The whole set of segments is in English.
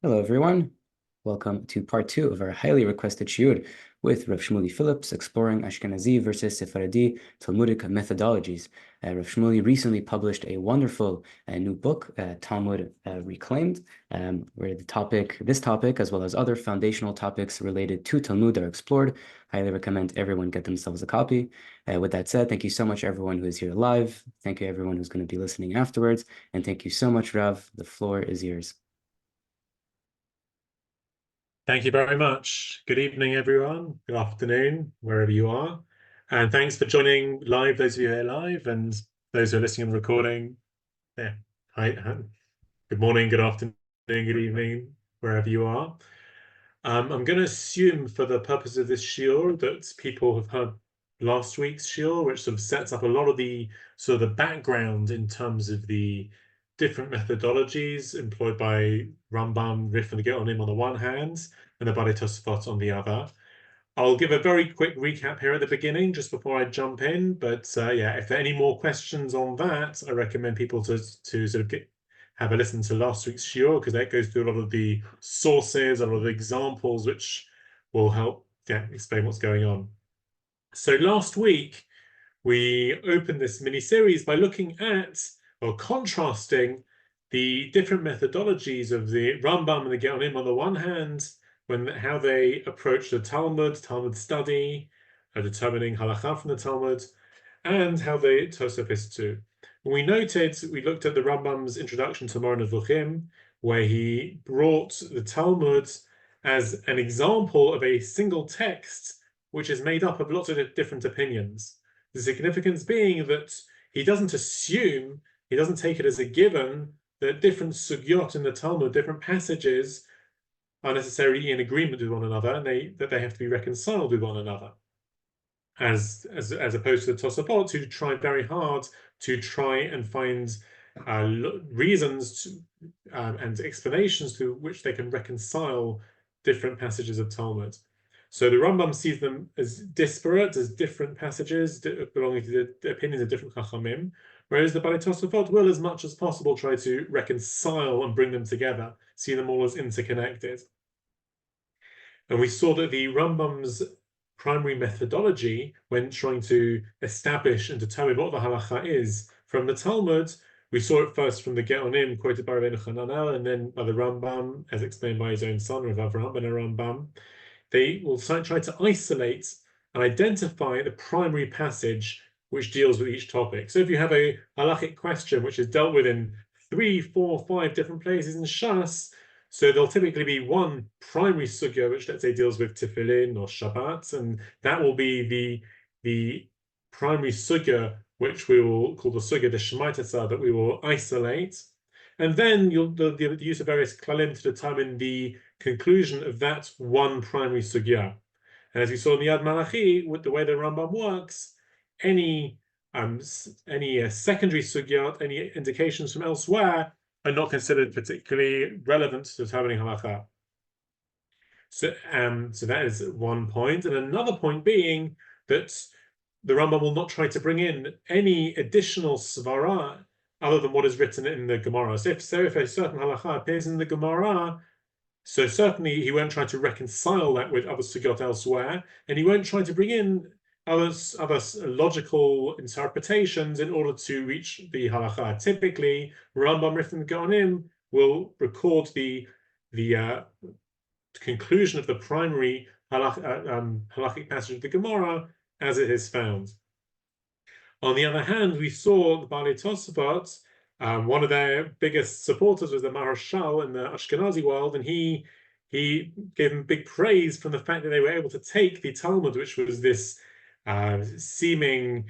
Hello, everyone. Welcome to part 2 of our highly requested shiur with Rav Shmuel Phillips, exploring Ashkenazi versus Sepharadi Talmudic methodologies. Rav Shmuel recently published a wonderful new book, Talmud Reclaimed, where this topic, as well as other foundational topics related to Talmud, are explored. Highly recommend everyone get themselves a copy. With that said, thank you so much, everyone who is here live. Thank you, everyone who's going to be listening afterwards. And thank you so much, Rav. The floor is yours. Thank you very much. Good evening, everyone. Good afternoon, wherever you are. And thanks for joining live, those of you here live, and those who are listening and recording. Yeah. Hi. Good morning, good afternoon, good evening, wherever you are. I'm going to assume for the purpose of this shiur that people have heard last week's shiur, which sort of sets up a lot of the background in terms of the different methodologies employed by Rambam, Rif, and the Geonim on the one hand, and the Balei Tosafot on the other. I'll give a very quick recap here at the beginning, just before I jump in. But yeah, if there are any more questions on that, I recommend people to sort of have a listen to last week's shiur, because that goes through a lot of the sources, a lot of the examples, which will help explain what's going on. So last week, we opened this mini-series by looking at, or contrasting, the different methodologies of the Rambam and the Geonim on the one hand, how they approach the Talmud study, determining halakha from the Talmud, and how they Tosafos too. We looked at the Rambam's introduction to Moreh Nevuchim, where he brought the Talmud as an example of a single text which is made up of lots of different opinions. The significance being that he doesn't take it as a given that different sugyot in the Talmud, different passages, are necessarily in agreement with one another, and that they have to be reconciled with one another. As opposed to the Tosafot, who try very hard to try and find reasons and explanations to which they can reconcile different passages of Talmud. So the Rambam sees them as disparate, as different passages belonging to the opinions of different Chachamim, whereas the Balei Tosafot will, as much as possible, try to reconcile and bring them together, see them all as interconnected. And we saw that the Rambam's primary methodology when trying to establish and determine what the halacha is from the Talmud, we saw it first from the Geonim quoted by Rabbi Hananel, and then by the Rambam, as explained by his own son, Rav Avraham ben Rambam. They will try to isolate and identify the primary passage which deals with each topic. So if you have a halachic question which is dealt with in 3, 4, 5 different places in Shas, so there'll typically be one primary sugya which, let's say, deals with tefillin or Shabbat, and that will be the primary sugya which we will call the sugya de Shemaitasa, that we will isolate. And then the use of various klalim to determine the conclusion of that one primary sugya. And as we saw in the Yad Malachi, with the way the Rambam works, any secondary sugya, any indications from elsewhere, are not considered particularly relevant to determining halakha. So that is one point. And another point being that the Rambam will not try to bring in any additional svara other than what is written in the Gemara. So if a certain halakha appears in the Gemara, so certainly he won't try to reconcile that with other sugyot elsewhere, and he won't try to bring in other logical interpretations in order to reach the halakha. Typically, Rambam, Rif, and Geonim will record the conclusion of the primary halachic passage of the Gemara as it is found. On the other hand, we saw the Balei Tosafot, one of their biggest supporters was the Maharshal in the Ashkenazi world, and he gave them big praise from the fact that they were able to take the Talmud, which was this seeming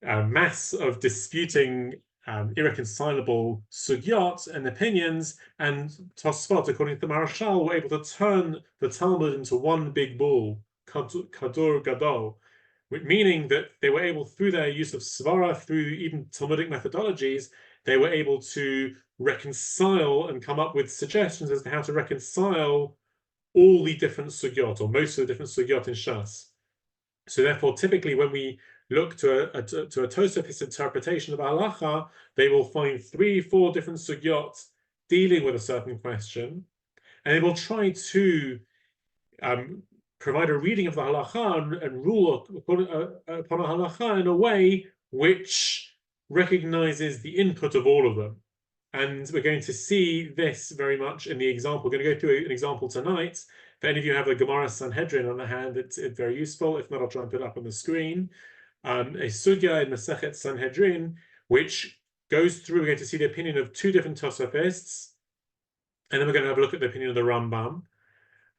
mass of disputing irreconcilable sugyot and opinions, and Tosafot, according to the Maharshal, were able to turn the Talmud into one big ball, kadur gadol, meaning that they were able, through their use of svara, through even Talmudic methodologies, they were able to reconcile and come up with suggestions as to how to reconcile all the different sugyot, or most of the different sugyot in Shas. So therefore, typically when we look to a Tosafos interpretation of halacha, they will find 3, 4 different sugyot dealing with a certain question, and they will try to provide a reading of the halacha and rule upon a halacha in a way which recognizes the input of all of them. And we're going to see this very much in the example. We're going to go through an example tonight. If any of you have a Gemara Sanhedrin on the hand, it's very useful. If not, I'll try and put it up on the screen. A sugya in Masechet Sanhedrin, which goes through, we're going to see the opinion of two different Tosafists, and then we're going to have a look at the opinion of the Rambam.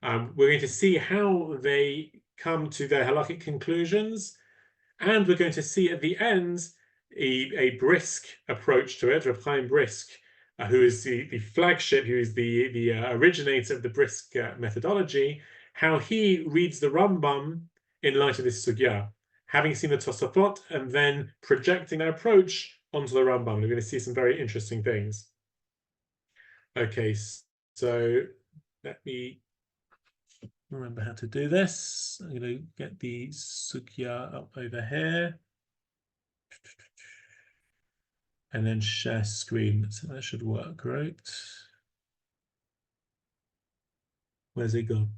We're going to see how they come to their halakhic conclusions, and we're going to see at the end a brisk approach to it. Reb Chaim Brisk, who is the flagship, who is the originator of the Brisk methodology, how he reads the Rambam in light of this sugya, having seen the Tosafot and then projecting their approach onto the Rambam. We're going to see some very interesting things. Okay, so let me remember how to do this. I'm going to get the sugya up over here. And then share screen. So that should work, right? Where's it gone?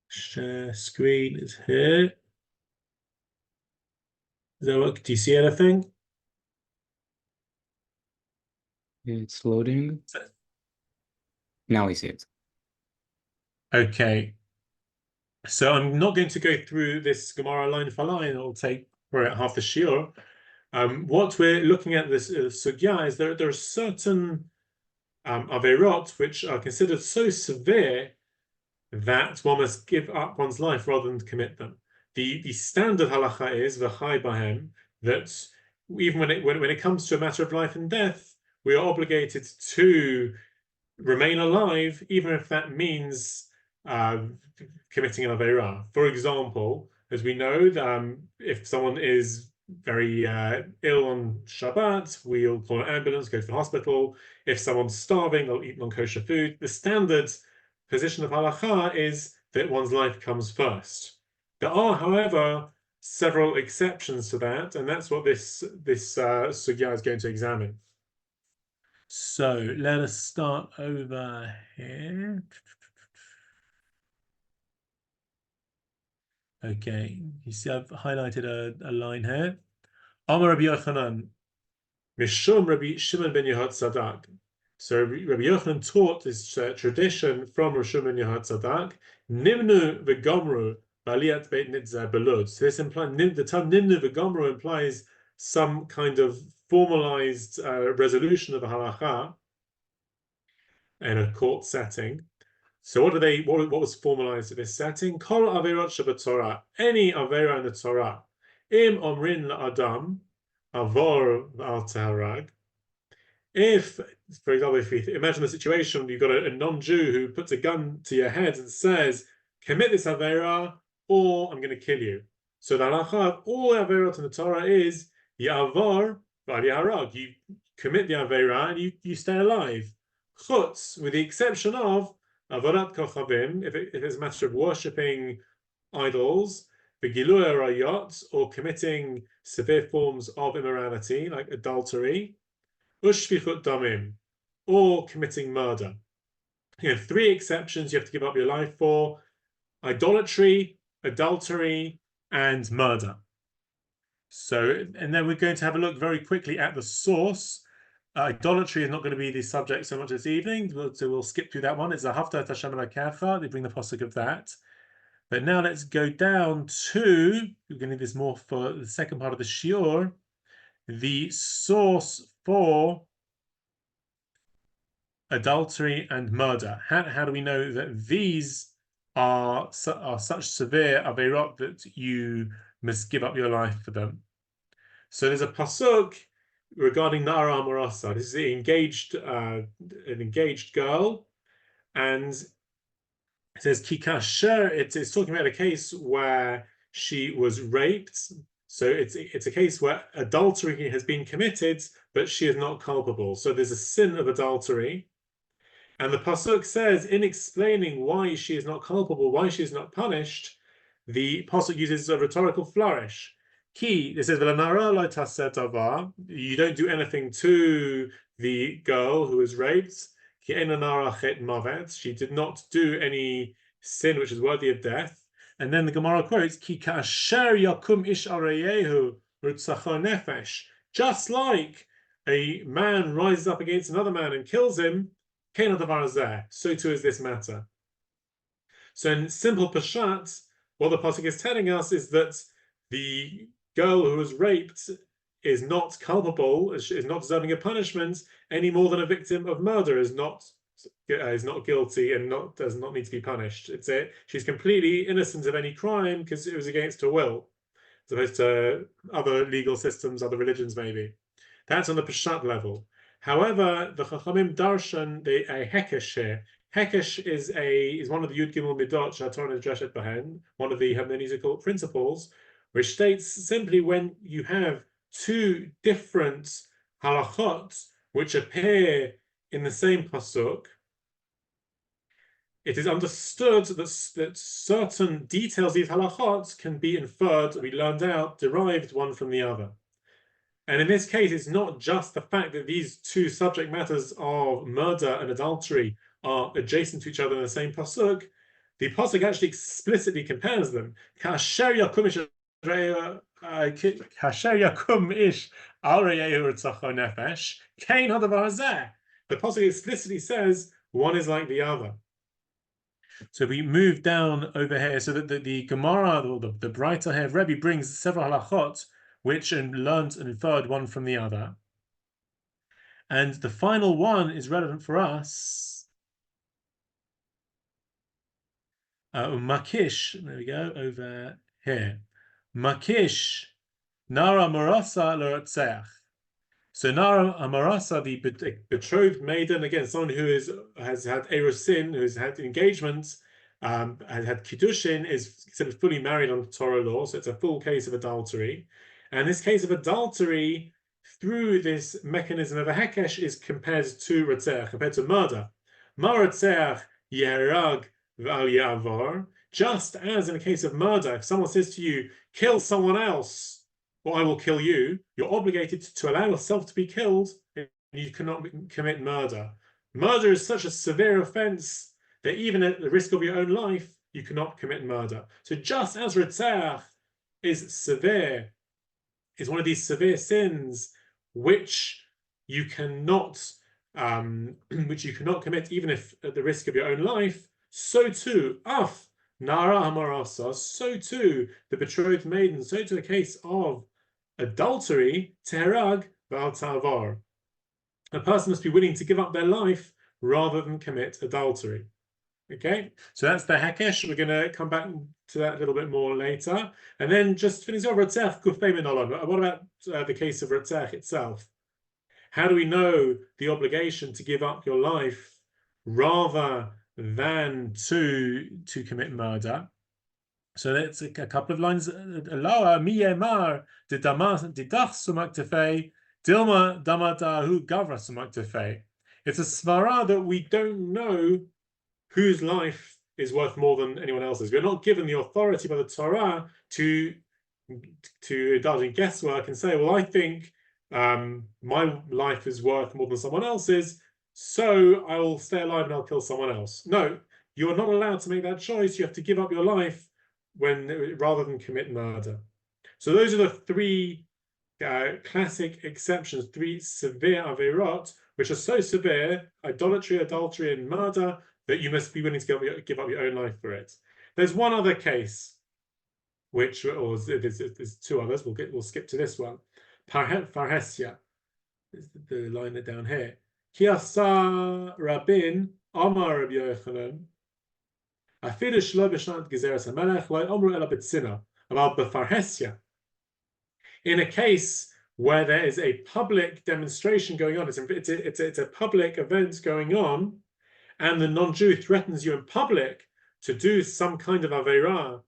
Share screen is here. Does that work? Do you see anything? It's loading. Now we see it. Okay. So I'm not going to go through this Gemara line for line. It'll take probably half the shiur. What we're looking at this sugya is there are certain averot which are considered so severe that one must give up one's life rather than commit them. The standard halacha is v'chai bahem, that even when it comes to a matter of life and death, we are obligated to remain alive, even if that means committing an averah. For example, as we know, if someone is very ill on Shabbat, we'll call an ambulance, go to the hospital. If someone's starving, they'll eat non-kosher food. The standard position of halacha is that one's life comes first. There are, however, several exceptions to that, and that's what this sugya is going to examine. So let us start over here. Okay, you see I've highlighted a line here. Amar Rabbi Yochanan, Mishum Rabbi Shimon ben Yehoshua Tzadak. So Rabbi Yochanan taught this tradition from Rabbi Shimon ben Yehoshua Tzadak. Nimnu v'gomru b'aliyat beit nitzah belud. So this implies the term nimnu v'gomru implies some kind of formalized resolution of a halacha in a court setting. So what was formalized in this setting? Kol averot shebetorah, any avera in the Torah. Im omrin la'adam avor al teharag. If, for example, if you imagine the situation, you've got a non-Jew who puts a gun to your head and says, commit this avera or I'm going to kill you. So the halacha of all averot in the Torah is ya'avor v'al you commit the avera and you stay alive. Chutz, with the exception of avodat kochavim, if it's a matter of worshipping idols, the gilui arayot, or committing severe forms of immorality like adultery, ushvichut damim, or committing murder. You have three exceptions you have to give up your life for: idolatry, adultery, and murder. So, and then we're going to have a look very quickly at the source. Idolatry is not going to be the subject so much this evening, so we'll skip through that one. It's a Haftarah Hashem Elokecha. They bring the posuk of that. But now let's go down to, we're going to need this more for the second part of the shiur, the source for adultery and murder. How do we know that these are such severe averot that you must give up your life for them? So there's a pasuk regarding Na'ara Amorasa. This is an engaged girl, and it says Kikasher. It's talking about a case where she was raped. So it's a case where adultery has been committed, but she is not culpable. So there's a sin of adultery. And the pasuk says, in explaining why she is not culpable, why she is not punished, the pasuk uses a rhetorical flourish. Ki, it says, "V'lanara lo taseh davar." You don't do anything to the girl who was raped. Ki ein lanara chet mavet. She did not do any sin which is worthy of death. And then the Gemara quotes, "Ki kasher yakum ish areyehu rutzacho nefesh." Just like a man rises up against another man and kills him, kein hadavar hazeh. So too is this matter. So in simple pashat, what the pasuk is telling us is that the girl who was raped is not culpable, is not deserving of punishment any more than a victim of murder is not guilty and does not need to be punished. She's completely innocent of any crime because it was against her will, as opposed to other legal systems, other religions maybe. That's on the pashat level. However, the Chachamim darshan a hekesh here. Hekesh is one of the Yud Gimel Midot Torah Dreshet Bahen, one of the hermeneutical principles, which states simply when you have two different halachot which appear in the same pasuk, it is understood that certain details of these halachot can be inferred, be learned out, derived one from the other. And in this case, it's not just the fact that these two subject matters of murder and adultery are adjacent to each other in the same pasuk. The pasuk actually explicitly compares them. Kasher yakum ish areyehu ritzacho nefesh kein hadavar hazeh. The pasuk explicitly says one is like the other. So we move down over here, so that the Gemara, or the Breita here of Rabbi, brings several halachot which learned and inferred one from the other. And the final one is relevant for us. Makish, there we go, over here. Makish, Nara Marasa L'Ratzeach. So Nara Amarasa, the betrothed maiden, again, someone who has had erusin, who's had engagements, has had kiddushin, is considered fully married under Torah law, so it's a full case of adultery. And this case of adultery, through this mechanism of a hekesh, is compared to ratzeach, compared to murder. Ma ratzeach yerag v'al ya'avor. Just as in a case of murder, if someone says to you, kill someone else, or I will kill you, you're obligated to allow yourself to be killed, and you cannot commit murder. Murder is such a severe offense that even at the risk of your own life, you cannot commit murder. So just as Ritzach is severe, is one of these severe sins which you cannot commit even if at the risk of your own life, so too, Af Nara Amarasa, so too the betrothed maiden, so too the case of adultery, terag val tavar. A person must be willing to give up their life rather than commit adultery. Okay, so that's the hekesh. We're going to come back to that a little bit more later. And then just finish over Ratzach Kufay Minolon. What about the case of Ratzach itself? How do we know the obligation to give up your life rather than to commit murder? So that's a couple of lines. Lower miyemar didach sumaktefei dilma damatahu gavra sumaktefei. It's a svara that we don't know whose life is worth more than anyone else's. We're not given the authority by the Torah to indulge in guesswork and say, well, I think my life is worth more than someone else's, so I will stay alive and I'll kill someone else. No, you are not allowed to make that choice. You have to give up your life rather than commit murder. So those are the three classic exceptions, three severe averot, which are so severe, idolatry, adultery, and murder, that you must be willing to give up your own life for it. There's one other case, or there's two others. We'll skip to this one. Farhesia is the line that down here. Kiasa Rabin Amar Rabbi Yochanan. Afilu shlo b'shnat gezeres hamelech lo omru ela b'tzina. About b'farhesia. In a case where there is a public demonstration going on, it's a public event going on, and the non-Jew threatens you in public to do some kind of Aveirah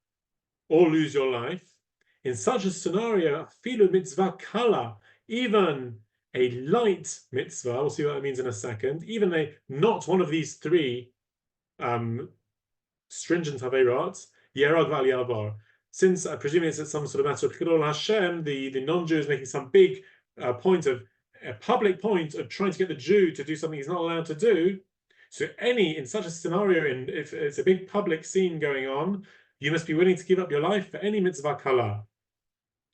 or lose your life, in such a scenario, afilu mitzvah kala, even a light mitzvah, we'll see what that means in a second, even not one of these three stringent Aveirahs, yerad v'al yavar, since I presume it's some sort of matter of Chilul Hashem, the non-Jew is making some big point of a public point of trying to get the Jew to do something he's not allowed to do. So in such a scenario, and if it's a big public scene going on, you must be willing to give up your life for any mitzvah kala.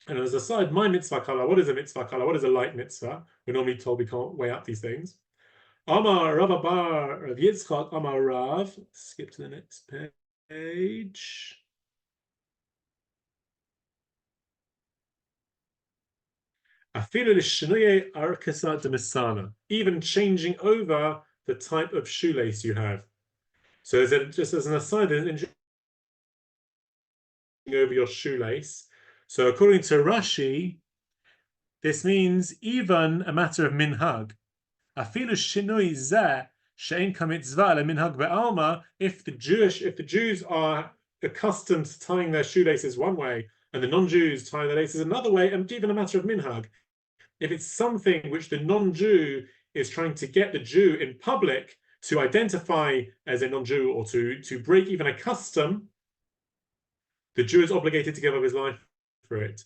And as a side, my mitzvah kala, what is a mitzvah kala? What is a light mitzvah? We're normally told we can't weigh up these things. Amar Rav Bar Rav Yitzchak Amar Rav. Skip to the next page. Even changing over the type of shoelace you have. So just as an aside, over your shoelace. So according to Rashi, this means even a matter of minhag. If the Jews are accustomed to tying their shoelaces one way and the non-Jews tie their laces another way, and even a matter of minhag, if it's something which the non-Jew is trying to get the Jew in public to identify as a non-Jew or to break even a custom, the Jew is obligated to give up his life for it.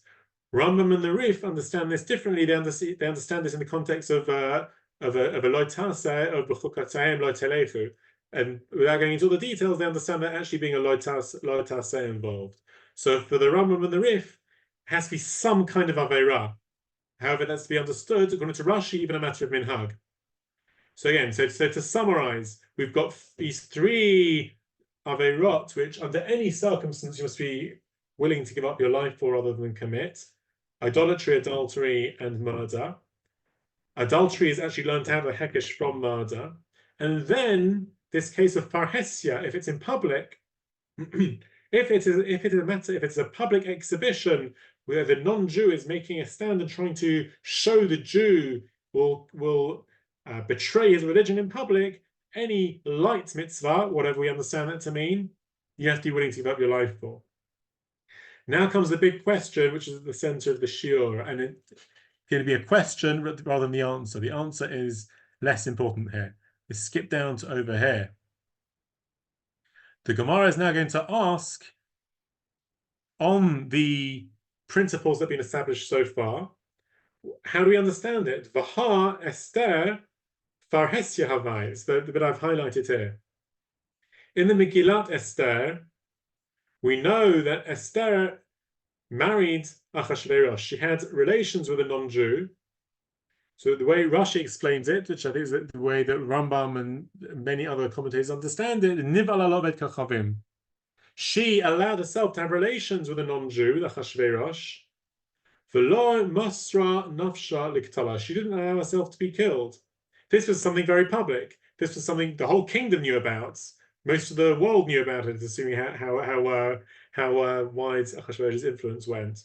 Rambam and the Rif understand this differently. They understand this in the context of a loitase of b'chukatayim loitelechu, and without going into all the details, they understand that actually being a loitase involved. So for the Rambam and the Rif, it has to be some kind of aveira. However, that's to be understood according to Rashi, even a matter of minhag. So again, so to summarize, we've got these three aveirot, which under any circumstance you must be willing to give up your life for rather than commit: idolatry, adultery, and murder. Adultery is actually learned out of hekesh from murder. And then this case of parhesia, if it's in public, if it's a public exhibition where the non-Jew is making a stand and trying to show the Jew will betray his religion in public, any light mitzvah, whatever we understand that to mean, you have to be willing to give up your life for. Now comes the big question, which is at the center of the shiur, and it's going to be a question rather than the answer. The answer is less important here. Let's skip down to over here. The Gemara is now going to ask, on the principles that have been established so far, how do we understand it? Vaha Esther Farhesia Havai, is the bit I've highlighted here. In the Megillat Esther, we know that Esther married Achashverosh. She had relations with a non-Jew. So the way Rashi explains it, which I think is the way that Rambam and many other commentators understand it, Nival Alovet Kachavim. She allowed herself to have relations with a non-Jew, with Achashverosh. V'lo masra nafsha liktala. She didn't allow herself to be killed. This was something very public. This was something the whole kingdom knew about. Most of the world knew about it, assuming how wide Achashverosh's influence went.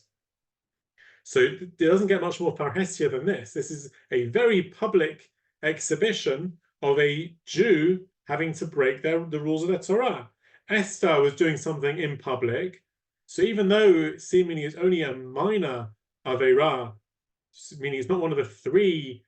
So it doesn't get much more parhesia than this. This is a very public exhibition of a Jew having to break the rules of the Torah. Esther was doing something in public. So even though seemingly it's only a minor aveira, meaning it's not one of the three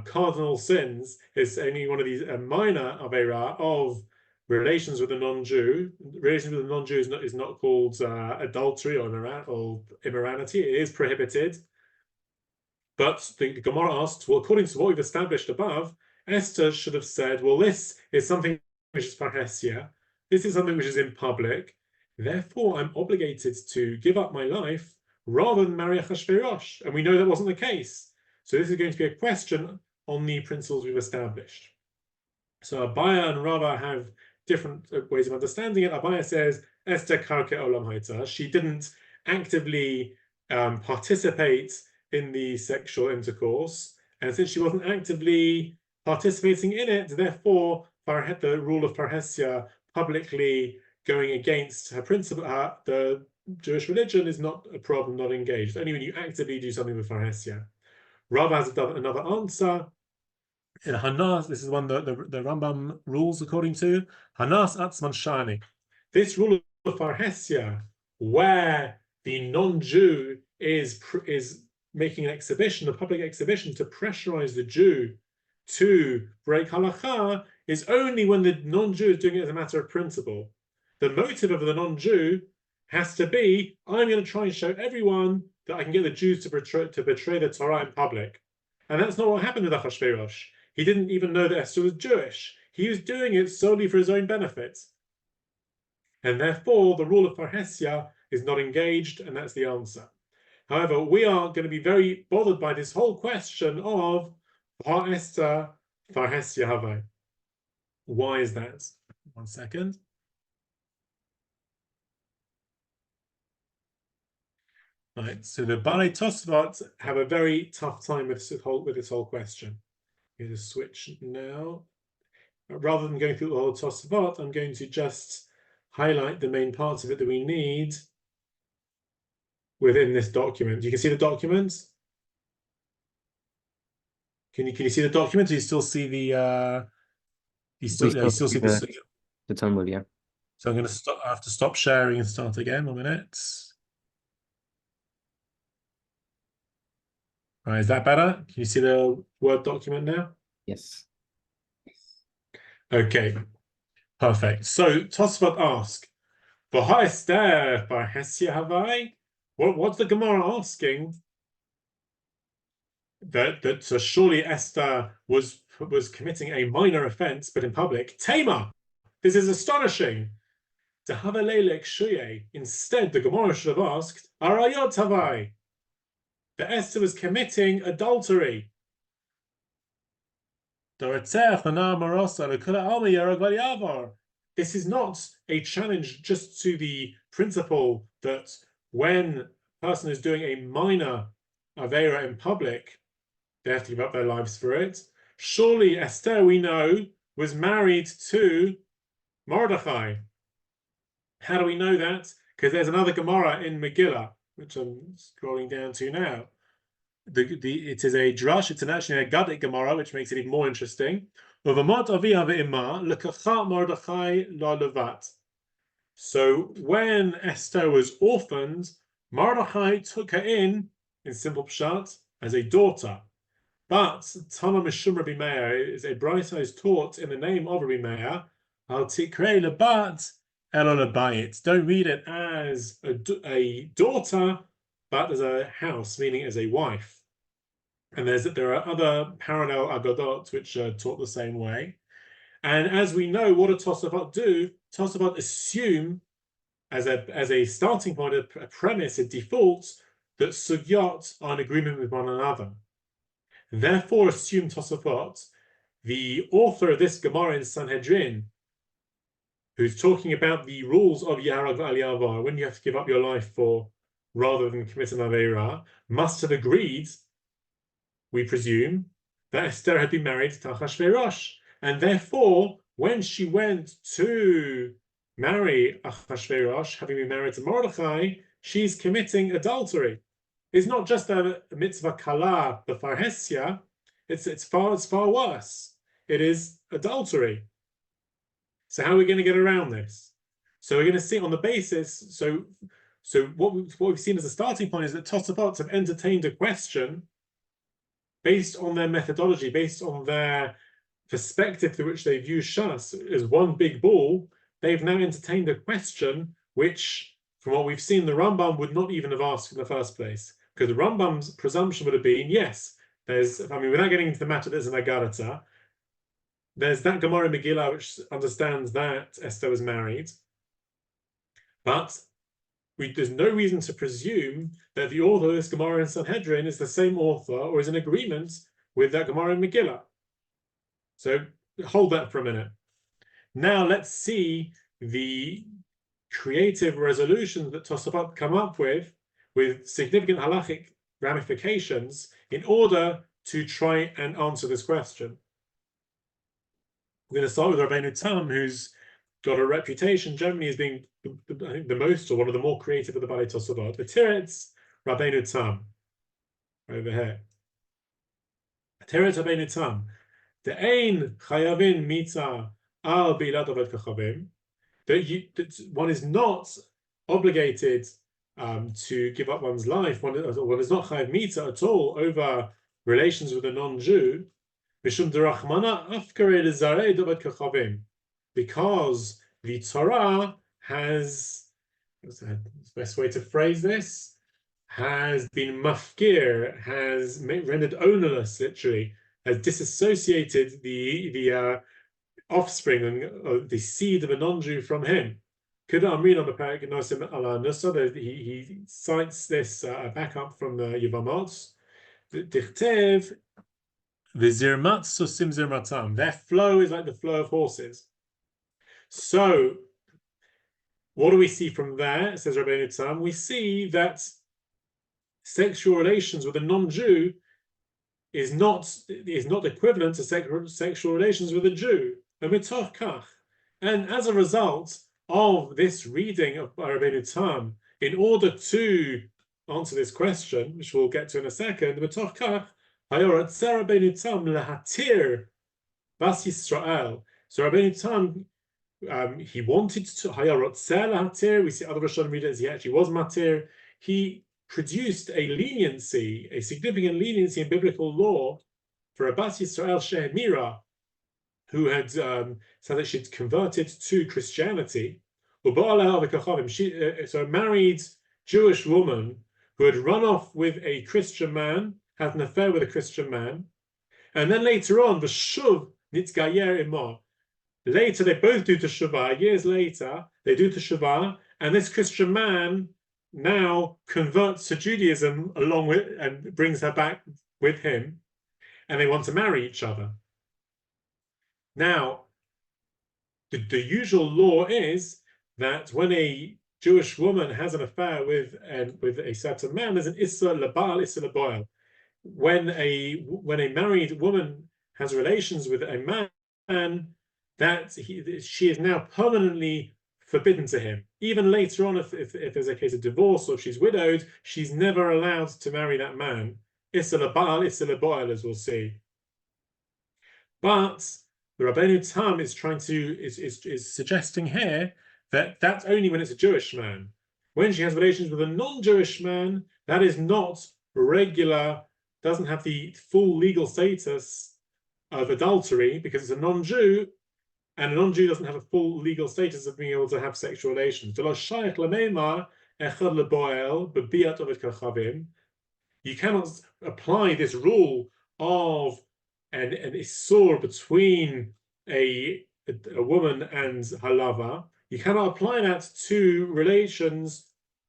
cardinal sins, it's only one of these minor aveira of relations with a non-Jew. Relations with a non-Jew is not called adultery or immorality. It is prohibited. But the Gemara asks, well, according to what we've established above, Esther should have said, well, this is something which is parhesia. This is something which is in public. Therefore, I'm obligated to give up my life rather than marry Achashverosh. And we know that wasn't the case. So this is going to be a question on the principles we've established. So Abaya and Rava have different ways of understanding it. Abaya says, Esther karke olam haita. She didn't actively participate in the sexual intercourse. And since she wasn't actively participating in it, therefore, the rule of parhesia, publicly going against her principle, the Jewish religion, is not a problem, not engaged. Only when you actively do something with parhesia. Rava has another answer. In Hanas, this is one the Rambam rules according to Hanas Atzman Shani. This rule of parhesia, where the non-Jew is making an exhibition, a public exhibition, to pressurize the Jew to break halacha, is only when the non-Jew is doing it as a matter of principle. The motive of the non-Jew has to be, I'm going to try and show everyone that I can get the Jews to betray the Torah in public. And that's not what happened with Achashverosh. He didn't even know that Esther was Jewish. He was doing it solely for his own benefit. And therefore, the rule of Parhesia is not engaged, and that's the answer. However, we are going to be very bothered by this whole question of Esther Parhesia Havai. Why is that? 1 second. Right, so the Balei Tosfot have a very tough time with this whole question. I'm going to switch now. Rather than going through the whole Tosfot, I'm going to just highlight the main parts of it that we need within this document. You can see the document. Can you see the document? Do you still see the? You still see the Talmud, yeah. So I'm going to stop. I have to stop sharing and start again. 1 minute. All right, is that better? Can you see the Word document now? Yes. Okay, perfect. So Tosfot ask, what's the Gemara asking? That so surely Esther was committing a minor offense, but in public. Tema, this is astonishing. Instead, the Gemara should have asked, Arayot Havai, that Esther was committing adultery. This is not a challenge just to the principle that when a person is doing a minor Aveira in public, they have to give up their lives for it. Surely Esther, we know, was married to Mordechai. How do we know that? Because there's another Gemara in Megillah, which I'm scrolling down to now. It is a drush, it's actually a Gaddik Gemara, which makes it even more interesting. So when Esther was orphaned, Mordechai took her in simple pshat, as a daughter. But Tana Mishum Rabbi Meir is a brayta is taught in the name of Rabbi Meir. Al tikrei lebat elo lebayit. Don't read it as a daughter, but as a house, meaning as a wife. And there are other parallel agadot which are taught the same way. And as we know, what do Tosafot do? Tosafot assume as a starting point, a premise, a default, that sugyot are in agreement with one another. Therefore, assume Tosafot, the author of this Gemara in Sanhedrin, who's talking about the rules of Yarag Al when you have to give up your life for rather than commit an Aveira, must have agreed, we presume, that Esther had been married to Achashverosh. And therefore, when she went to marry Achashverosh, having been married to Mordechai, she's committing adultery. It's not just a mitzvah kala, the farhesia, it's far worse. It is adultery. So how are we going to get around this? So we're going to see on the basis, so what we've seen as a starting point is that Tosafot have entertained a question based on their methodology, based on their perspective through which they view Shas as one big ball. They've now entertained a question which, from what we've seen, the Rambam would not even have asked in the first place. Because the Rambam's presumption would have been, yes, without getting into the matter, there's an Agarata. There's that Gemara Megillah which understands that Esther was married. But there's no reason to presume that the author of this Gemara in Sanhedrin is the same author or is in agreement with that Gemara in Megillah. So hold that for a minute. Now let's see the creative resolutions that Tosafot come up with significant halachic ramifications in order to try and answer this question. We're going to start with Rabbeinu Tam, who's got a reputation generally as being I think the most or one of the more creative of the Balei Tosafot. The Tiretz Rabbeinu Tam, over here. Tiretz Rabbeinu Tam. The Ein Chayavin Mita Al Bilat Avad Kachavim. That one is not obligated to give up one's life. One is not chayav mita at all over relations with a non-Jew. Because the Torah has what's the best way to phrase this? Has been mafkir, has rendered ownerless, literally, has disassociated the offspring of the seed of a non-Jew from him. He cites this backup from the Yevamot. Dichtev v'zirmat susim zirmatam. Their flow is like the flow of horses. So, what do we see from there? Says Rabbeinu Tam. We see that sexual relations with a non-Jew is not equivalent to sexual relations with a Jew. And as a result of this reading of Rabbeinu Tam, in order to answer this question, which we'll get to in a second, Rabbeinu Tam lehatir bas Yisrael. So Rabbeinu Tam, he wanted to hatir. We see other Rishonim read it as he actually was matir. He produced a leniency, a significant leniency in biblical law for a bas Yisrael shehemira, who had said that she'd converted to Christianity. So a married Jewish woman who had run off with a Christian man, had an affair with a Christian man, and then later on, v'shuv nitzgayer imah. Later, they both do teshuvah. Years later, they do teshuvah, and this Christian man now converts to Judaism along with and brings her back with him, and they want to marry each other. Now, the usual law is that when a Jewish woman has an affair with a certain man, there's an issa labal, issa laboil. When a married woman has relations with a man, that she is now permanently forbidden to him. Even later on, if there's a case of divorce or if she's widowed, she's never allowed to marry that man. Issa labal, issa laboil, as we'll see. But the Rabbeinu Tam is suggesting here that that's only when it's a Jewish man. When she has relations with a non-Jewish man, that is not regular, doesn't have the full legal status of adultery because it's a non-Jew, and a non-Jew doesn't have a full legal status of being able to have sexual relations. You cannot apply this rule of an issur between a woman and her lover. You cannot apply that to relations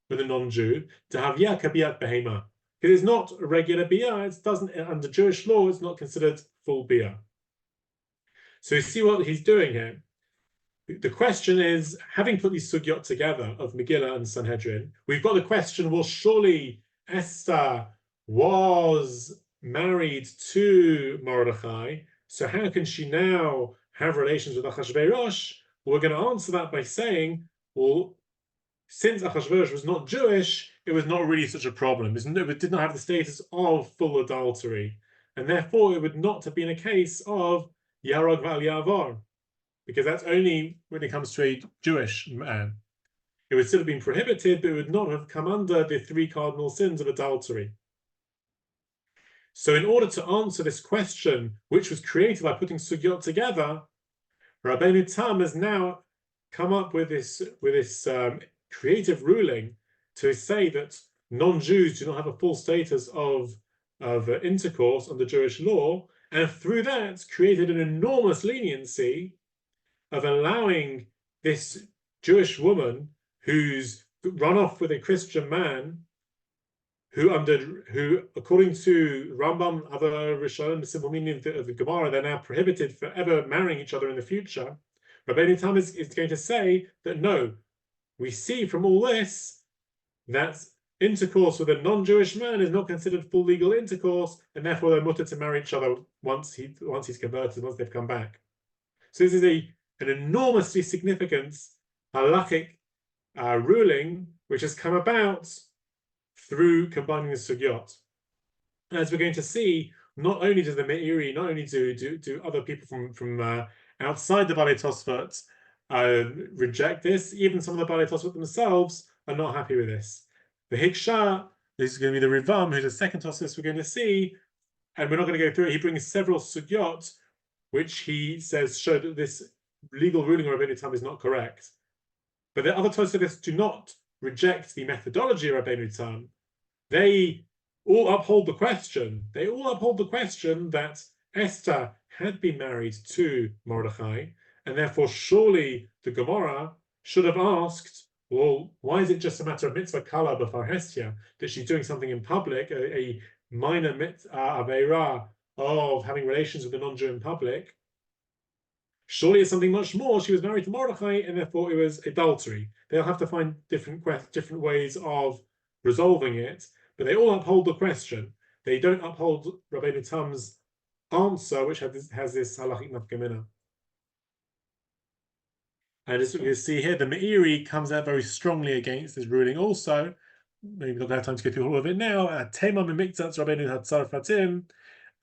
with a non-Jew to have yakabiyat behema. Because it's not a regular biyah. It doesn't, under Jewish law, it's not considered full biyah. So you see what he's doing here. The question is, having put these sugyot together of Megillah and Sanhedrin, we've got the question, well, surely Esther was married to Mordechai, so how can she now have relations with Achashverosh? Well, we're going to answer that by saying, well, since Achashverosh was not Jewish, it was not really such a problem. It did not have the status of full adultery, and therefore it would not have been a case of Yarog Val Yavor, because that's only when it comes to a Jewish man. It would still have been prohibited, but it would not have come under the three cardinal sins of adultery. So in order to answer this question, which was created by putting sugyot together, Rabbeinu Tam has now come up with this creative ruling to say that non-Jews do not have a full status of intercourse under Jewish law, and through that created an enormous leniency of allowing this Jewish woman who's run off with a Christian man, who according to Rambam, other Rishonim, the simple meaning of the Gemara, they're now prohibited forever marrying each other in the future. Rabbeinu Tam is going to say that no, we see from all this that intercourse with a non-Jewish man is not considered full legal intercourse, and therefore they're mutter to marry each other once he's converted, once they've come back. So this is an enormously significant halakhic ruling which has come about through combining the sugyot. As we're going to see, not only does the Meiri, not only do other people from outside the Balei Tosfot reject this, even some of the Balei Tosfot themselves are not happy with this. The Hiksha, this is going to be the Rivam, who's the second Tosfos we're going to see, and we're not going to go through it. He brings several sugyot, which he says show that this legal ruling of Rabbeinu Tam is not correct. But the other Tosfos do not reject the methodology of Rabbeinu Tam, they all uphold the question. They all uphold the question that Esther had been married to Mordechai, and therefore surely the Gemara should have asked, well, why is it just a matter of mitzvah kala b'far hestia, that she's doing something in public, a minor mitzvah aveira of having relations with a non-Jew in public? Surely it's something much more. She was married to Mordechai, and therefore it was adultery. They'll have to find different ways of resolving it, but they all uphold the question. They don't uphold Rabbeinu Tam's answer, which has this halachic nafkamina. And as you can see here, the Meiri comes out very strongly against this ruling also. Maybe we don't have time to go through all of it now. Tema memiktzat Rabbeinu Hatzarfatim.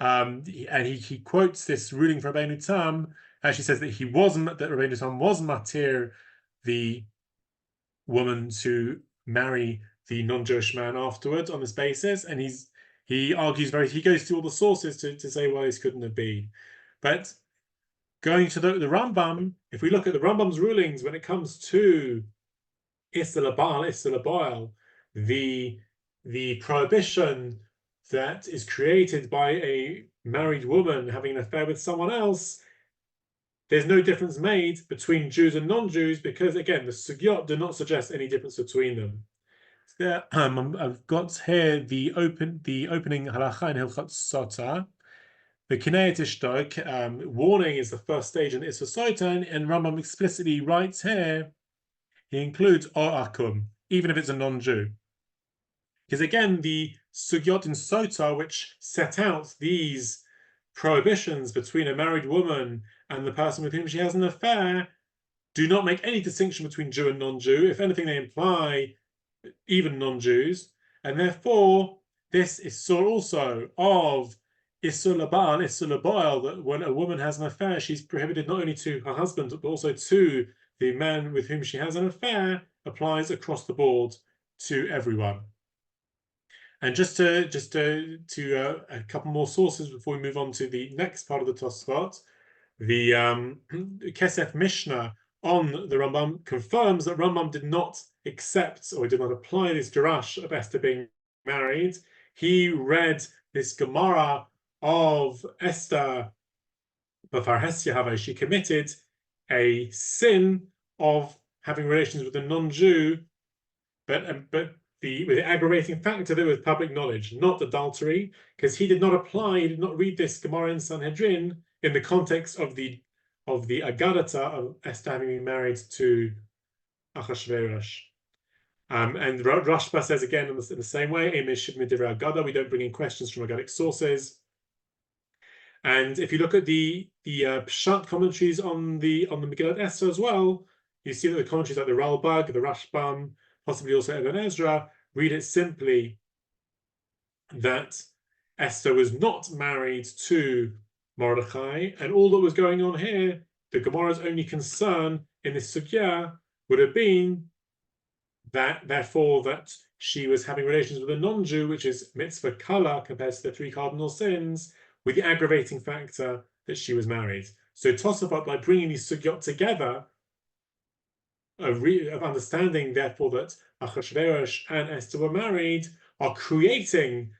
And he quotes this ruling for Rabbeinu Tam. Actually says that that Rabbeinu Tam was matir the woman to marry the non-Jewish man afterwards on this basis, and he argues he goes through all the sources to say why this couldn't have been. But going to the Rambam, if we look at the Rambam's rulings when it comes to Isser L'Baal, the prohibition that is created by a married woman having an affair with someone else, there's no difference made between Jews and non-Jews, because again, the sugyot do not suggest any difference between them. There, I've got here the opening halacha in Hilchot Sota. The Kinayat Ishtok warning is the first stage in Isser Sota, and Rambam explicitly writes here, he includes or akum, even if it's a non-Jew. Because again, the sugyot in Sota, which set out these prohibitions between a married woman and the person with whom she has an affair, do not make any distinction between Jew and non-Jew. If anything, they imply even non-Jews. And therefore, this is also of Isur L'Ba'al, Isur L'Ba'al, that when a woman has an affair, she's prohibited not only to her husband, but also to the man with whom she has an affair, applies across the board to everyone. And just to a couple more sources before we move on to the next part of the Tosfot, the Kesef Mishnah on the Rambam confirms that Rambam did not accept or did not apply this derash of Esther being married. He read this Gemara of Esther b'far hestia, she committed a sin of having relations with a non-Jew, but with the aggravating factor that was public knowledge, not adultery, because he did not read this Gemara in Sanhedrin in the context of the Agadata of Esther having been married to Achashverosh. And Rashba says again in the same way, we don't bring in questions from Agadic sources. And if you look at the Pshat commentaries on the Megillat Esther as well, you see that the commentaries like the Ralbag, the Rashbam, possibly also Ibn Ezra, read it simply that Esther was not married to Mordechai, and all that was going on here, the Gemara's only concern in this sugya would have been that, therefore, that she was having relations with a non-Jew, which is mitzvah kala compared to the three cardinal sins, with the aggravating factor that she was married. So Tosafot, by bringing these sugyot together, of understanding, therefore, that Achashverosh and Esther were married, are creating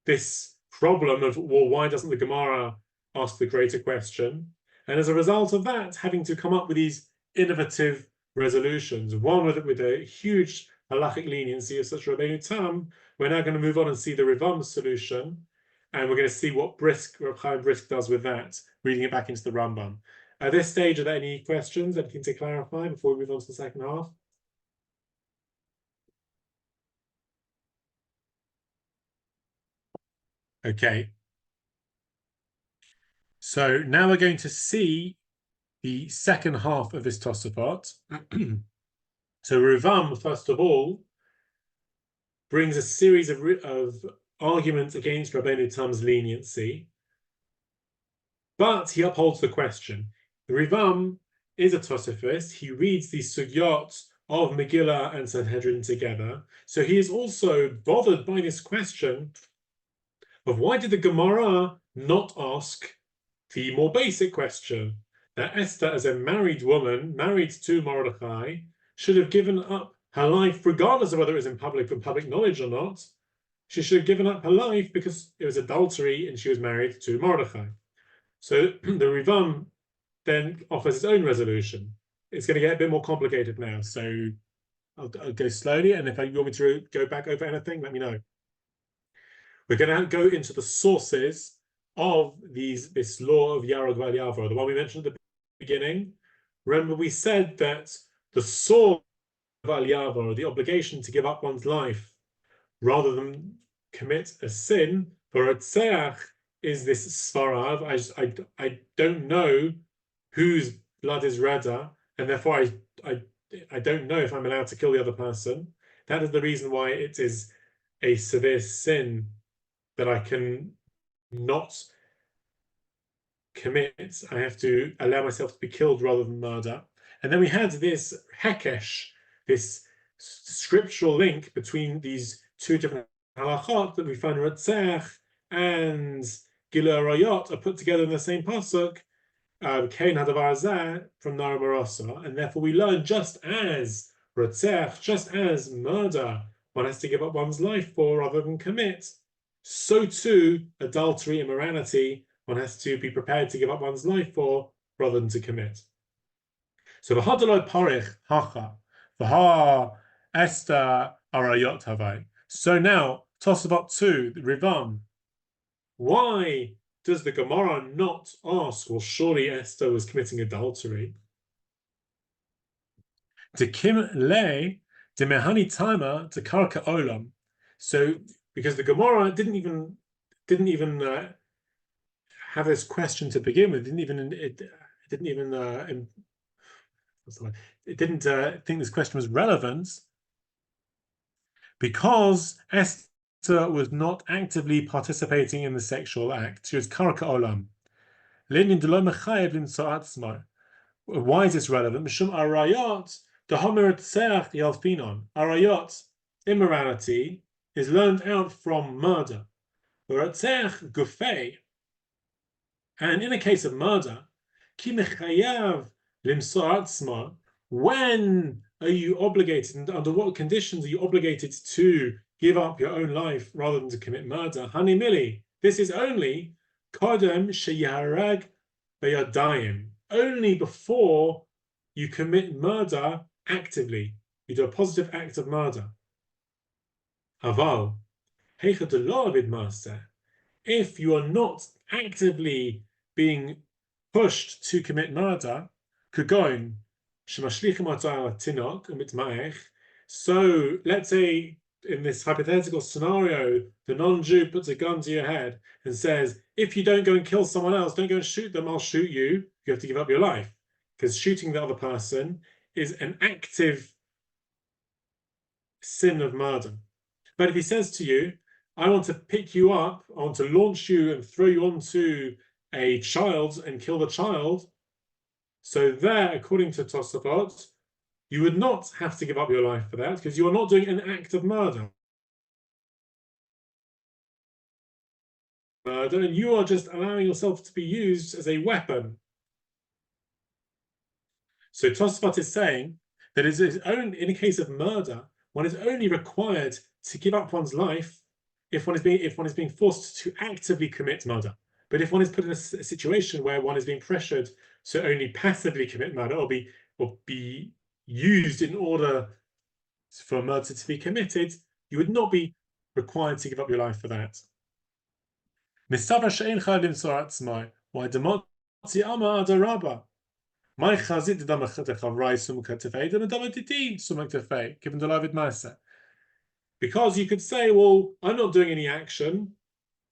this problem of, well, why doesn't the Gemara ask the greater question? And as a result of that, having to come up with these innovative resolutions, one with a huge halachic leniency of such Rabbeinu Tam, we're now going to move on and see the Rivam solution, and we're going to see what Reb Chaim Brisk does with that, reading it back into the Rambam. At this stage, are there any questions, anything to clarify before we move on to the second half? Okay. So now we're going to see the second half of this Tosafot. So Rivam, first of all, brings a series of arguments against Rabbeinu Tam's leniency, but he upholds the question. The Rivam is a Tosafist. He reads the sugyot of Megillah and Sanhedrin together. So he is also bothered by this question of why did the Gemara not ask the more basic question that Esther, as a married woman, married to Mordechai, should have given up her life, regardless of whether it was in public knowledge or not. She should have given up her life because it was adultery and she was married to Mordechai. So the Rivam then offers its own resolution. It's going to get a bit more complicated now. So I'll go slowly. And if you want me to go back over anything, let me know. We're going to go into the sources of this law of Yarog Val Yavor, the one we mentioned at the beginning. Remember, we said that the source of Val Yavor, the obligation to give up one's life rather than commit a sin, for Tseach is this Svarav. I don't know whose blood is redder, and therefore I don't know if I'm allowed to kill the other person. That is the reason why it is a severe sin that I can not commit. I have to allow myself to be killed rather than murder. And then we had this hekesh, this scriptural link between these two different halachot that we find Ratzach and Gilui Arayot are put together in the same pasuk, Kain Hadavar Zeh from Nara Marasa, and therefore we learn just as Ratzach, just as murder, one has to give up one's life for rather than commit, so too adultery, immorality, one has to be prepared to give up one's life for rather than to commit. So v'hadaloi parich hacha v'ha Esther arayot havai. So now Tosafot 2, the Rivam. Why does the Gemara not ask? Well, surely Esther was committing adultery. De kim le de mehani timer to karka olam. So because the Gemara didn't even have this question to begin with. It didn't think this question was relevant because Esther was not actively participating in the sexual act. She was karka olam. Why is this relevant? Mishum arayot dehomer tseach yalfinon. Arayot, immorality, is learned out from murder. Tseach gufei. And in a case of murder, ki mechayav limsor atzma, when are you obligated, and under what conditions are you obligated to give up your own life rather than to commit murder? Hani mili, this is only kodem sheyaharag beyadayim, only before you commit murder actively. You do a positive act of murder. Aval, heicha de lo avid maaseh, if you are not actively being pushed to commit murder, kugoin shemashlichim atayal tinok umitmaech. So let's say in this hypothetical scenario, the non-Jew puts a gun to your head and says, if you don't go and kill someone else, don't go and shoot them, I'll shoot you. You have to give up your life. Because shooting the other person is an active sin of murder. But if he says to you, I want to pick you up, I want to launch you and throw you onto a child and kill the child, so there, according to Tosafot, you would not have to give up your life for that because you are not doing an act of murder. And you are just allowing yourself to be used as a weapon. So Tosafot is saying that in a case of murder, one is only required to give up one's life if one is being forced to actively commit murder. But if one is put in a situation where one is being pressured to only passively commit murder or be used in order for murder to be committed, you would not be required to give up your life for that. Why demotzi ama adaraba? My chazit because you could say, well, I'm not doing any action.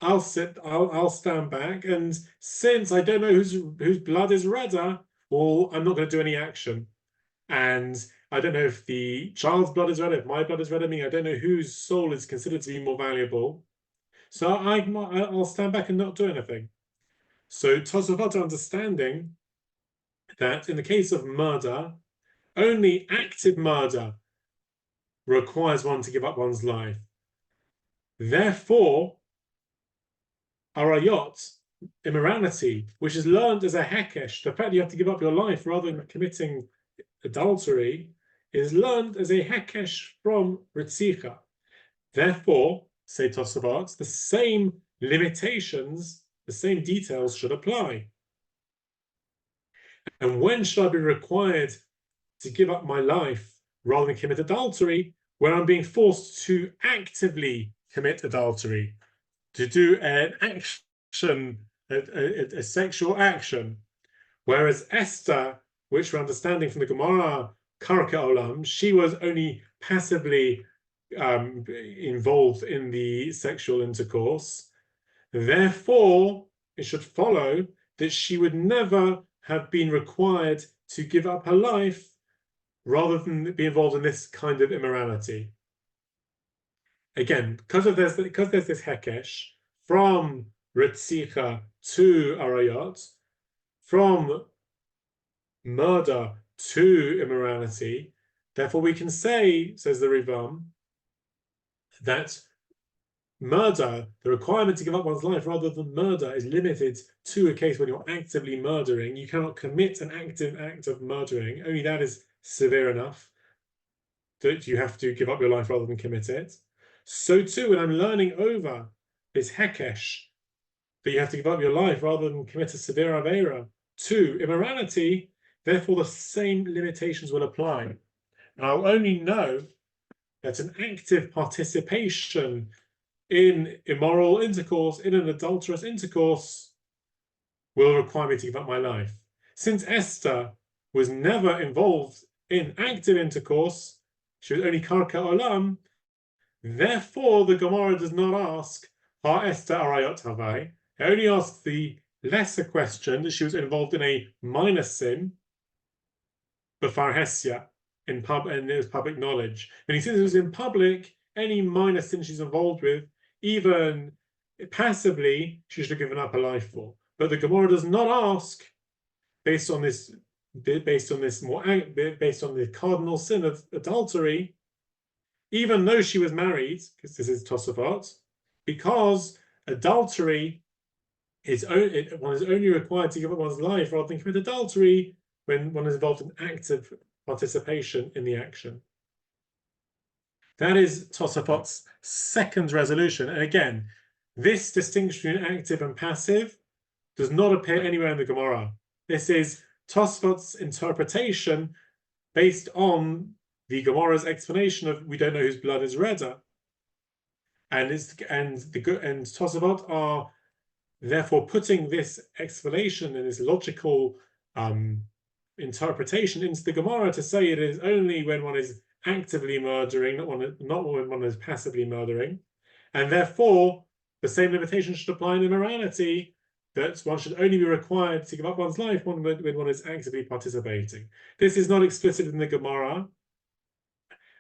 I'll stand back, and since I don't know whose blood is redder, well, I'm not going to do any action. And I don't know if the child's blood is redder, if my blood is redder. I mean, I don't know whose soul is considered to be more valuable. So I'll stand back and not do anything. So Tosafot are understanding that in the case of murder, only active murder requires one to give up one's life. Therefore, arayot, immorality, which is learned as a hekesh, the fact that you have to give up your life rather than committing adultery, is learned as a hekesh from Ritzicha. Therefore, say Tosafot, the same limitations, the same details should apply. And when should I be required to give up my life rather than commit adultery? When I'm being forced to actively commit adultery, to do an action, a sexual action. Whereas Esther, which we're understanding from the Gemara, Karka Olam, she was only passively involved in the sexual intercourse. Therefore, it should follow that she would never have been required to give up her life rather than be involved in this kind of immorality. Again, because there's this hekesh from Ritzicha to Arayot, from murder to immorality, therefore we can say, says the Rivam, that murder, the requirement to give up one's life rather than murder, is limited to a case when you're actively murdering. You cannot commit an active act of murdering. Only that is severe enough that you have to give up your life rather than commit it. So too, when I'm learning over this hekesh, that you have to give up your life rather than commit a severe avera to immorality, therefore the same limitations will apply. And I'll only know that an active participation in immoral intercourse, in an adulterous intercourse, will require me to give up my life. Since Esther was never involved in active intercourse, she was only karka olam, therefore the Gemara does not ask, Ha Esther arayot havai. It only asks the lesser question that she was involved in a minor sin, b'farhesia, and it was public knowledge. And since it was in public, any minor sin she's involved with, even passively, she should have given up her life for. But the Gemara does not ask, based on the cardinal sin of adultery, even though she was married, because this is Tosafot, because adultery one is only required to give up one's life rather than commit adultery when one is involved in active participation in the action. That is Tosafot's second resolution. And again, this distinction between active and passive does not appear anywhere in the Gemara. This is Tosafot's interpretation based on the Gemara's explanation of we don't know whose blood is redder. And Tosafot are therefore putting this explanation and this logical interpretation into the Gemara to say it is only when one is actively murdering, not when one is passively murdering, and therefore the same limitation should apply in immorality, that one should only be required to give up one's life when one is actively participating. This is not explicit in the Gemara,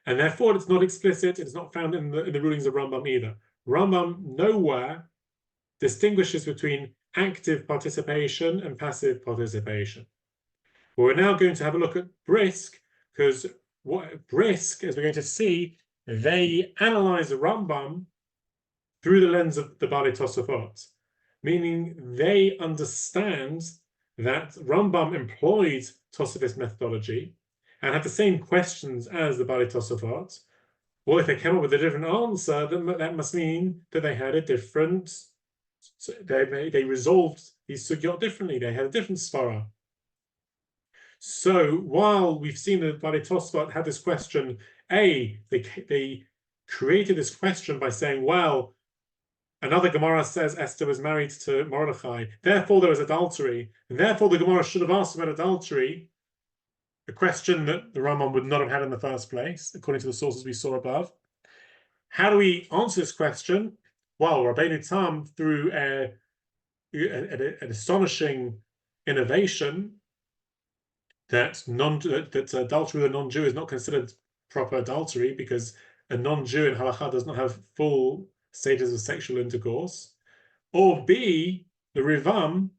and therefore it's not explicit, it's not found in the rulings of Rambam either. Rambam nowhere distinguishes between active participation and passive participation. Well, we're now going to have a look at Brisk, because Brisk, as we're going to see, they analyze the Rambam through the lens of the Bali Tosafot, meaning they understand that Rambam employed Tosafist methodology and had the same questions as the Bali Tosafot. Well, if they came up with a different answer, then that must mean that they had a different. So they resolved these sugyot differently. They had a different svara. So while we've seen that Bali Tosfot had this question, they created this question by saying, well, another Gemara says Esther was married to Mordechai, therefore there was adultery, and therefore the Gemara should have asked about adultery, a question that the Rambam would not have had in the first place, according to the sources we saw above. How do we answer this question? Well, Rabbeinu Tam, through an astonishing innovation, that adultery with a non-Jew is not considered proper adultery because a non-Jew in halakha does not have full status of sexual intercourse. Or B, the Rivam,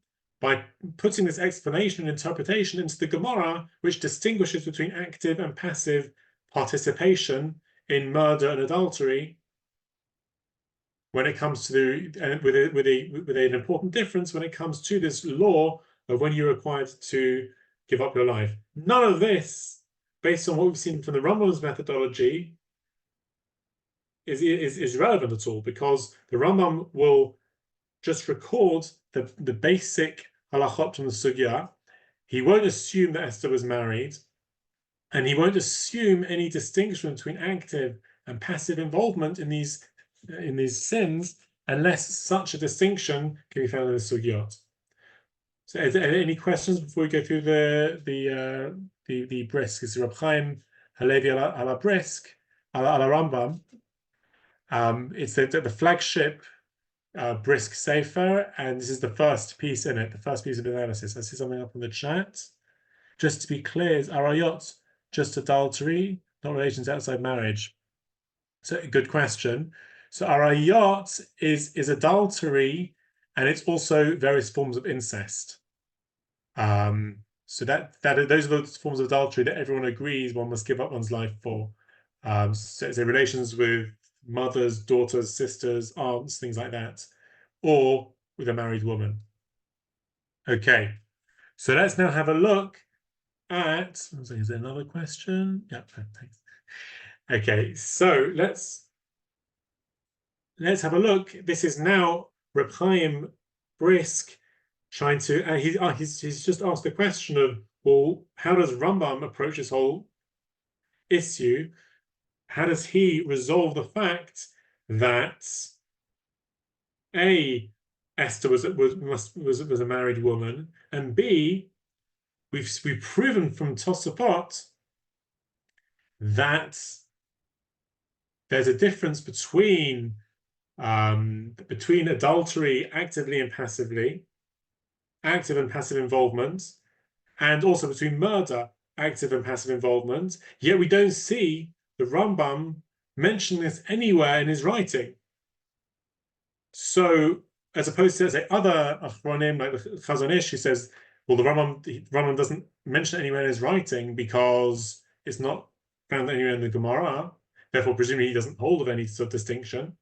by putting this explanation and interpretation into the Gemara, which distinguishes between active and passive participation in murder and adultery, when it comes to with an important difference when it comes to this law of when you're required to give up your life. None of this based on what we've seen from the Rambam's methodology, is relevant at all, because the Rambam will just record the basic halachot from the sugya. He won't assume that Esther was married, and he won't assume any distinction between active and passive involvement in these sins, unless such a distinction can be found in the sugyot. So, are there any questions before we go through the brisk? It's Reb Chaim Halevi ala brisk ala Rambam. It's the flagship brisk sefer, and this is the first piece in it, the first piece of analysis. I see something up in the chat. Just to be clear, is arayot just adultery, not relations outside marriage? So, good question. So arayot is adultery, and it's also various forms of incest. So those are the forms of adultery that everyone agrees one must give up one's life for. So relations with mothers, daughters, sisters, aunts, things like that, or with a married woman. Okay, so let's now have a look at. Is there another question? Yeah, thanks. Okay, so let's have a look. This is now Reb Chaim Brisk trying to, and he's just asked the question of, well, how does Rambam approach this whole issue? How does he resolve the fact that A, Esther was a married woman, and B, we've proven from Tosafot that there's a difference between adultery actively and passively, active and passive involvement, and also between murder, active and passive involvement. Yet we don't see the Rambam mention this anywhere in his writing. So, as opposed to, say, other Achronim like the Chazon Ish, who says, well, the Rambam doesn't mention it anywhere in his writing because it's not found anywhere in the Gemara. Therefore, presumably he doesn't hold of any sort of distinction.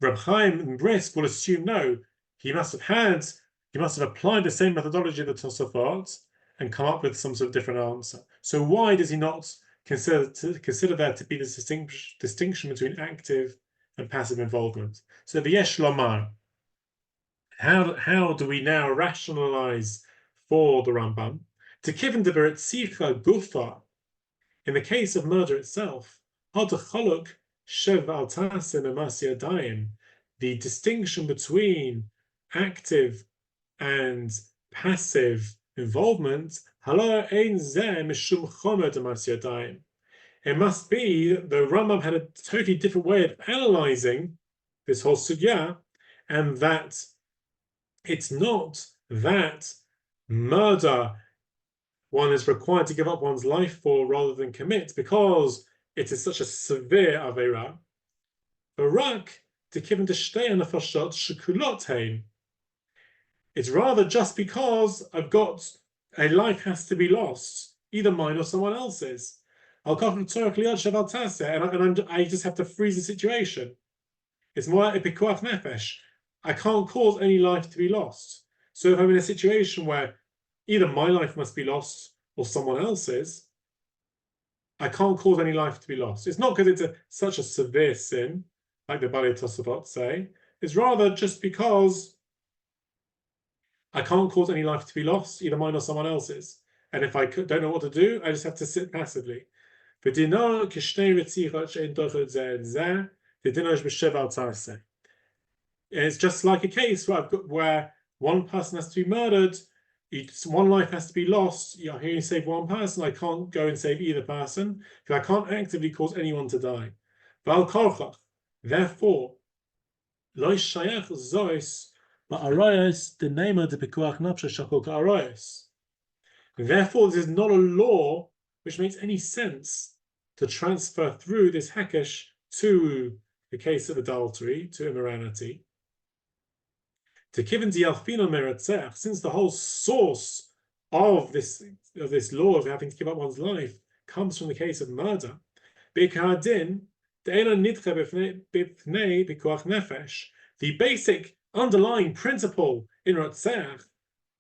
Reb Chaim and Brisk will assume no, he must have applied the same methodology of the Tosafot and come up with some sort of different answer. So why does he not consider there to be this distinction between active and passive involvement? So the Yesh Lomar, how do we now rationalize for the Rambam? To Kivin de Beretzicha Gufa, in the case of murder itself, the distinction between active and passive involvement, it must be the Rambam had a totally different way of analyzing this whole sugya, and that it's not that murder one is required to give up one's life for rather than commit because it is such a severe avera. Barak to kiven to shtei nefashot shekulot hein. It's rather just because I've got a life has to be lost, either mine or someone else's. I just have to freeze the situation. It's more like a pikuach nefesh. I can't cause any life to be lost. So if I'm in a situation where either my life must be lost or someone else's, I can't cause any life to be lost. It's not because it's such a severe sin, like the Balei Tosafot say. It's rather just because I can't cause any life to be lost, either mine or someone else's. And if I don't know what to do, I just have to sit passively. It's just like a case where one person has to be murdered, one life has to be lost. I hear you save one person, I can't go and save either person because I can't actively cause anyone to die. Therefore, therefore, this is not a law which makes any sense to transfer through this hekesh to the case of adultery, to immorality. To kiven dialfino meratzech, since the whole source of this law of having to give up one's life comes from the case of murder, the basic underlying principle in Ratzech,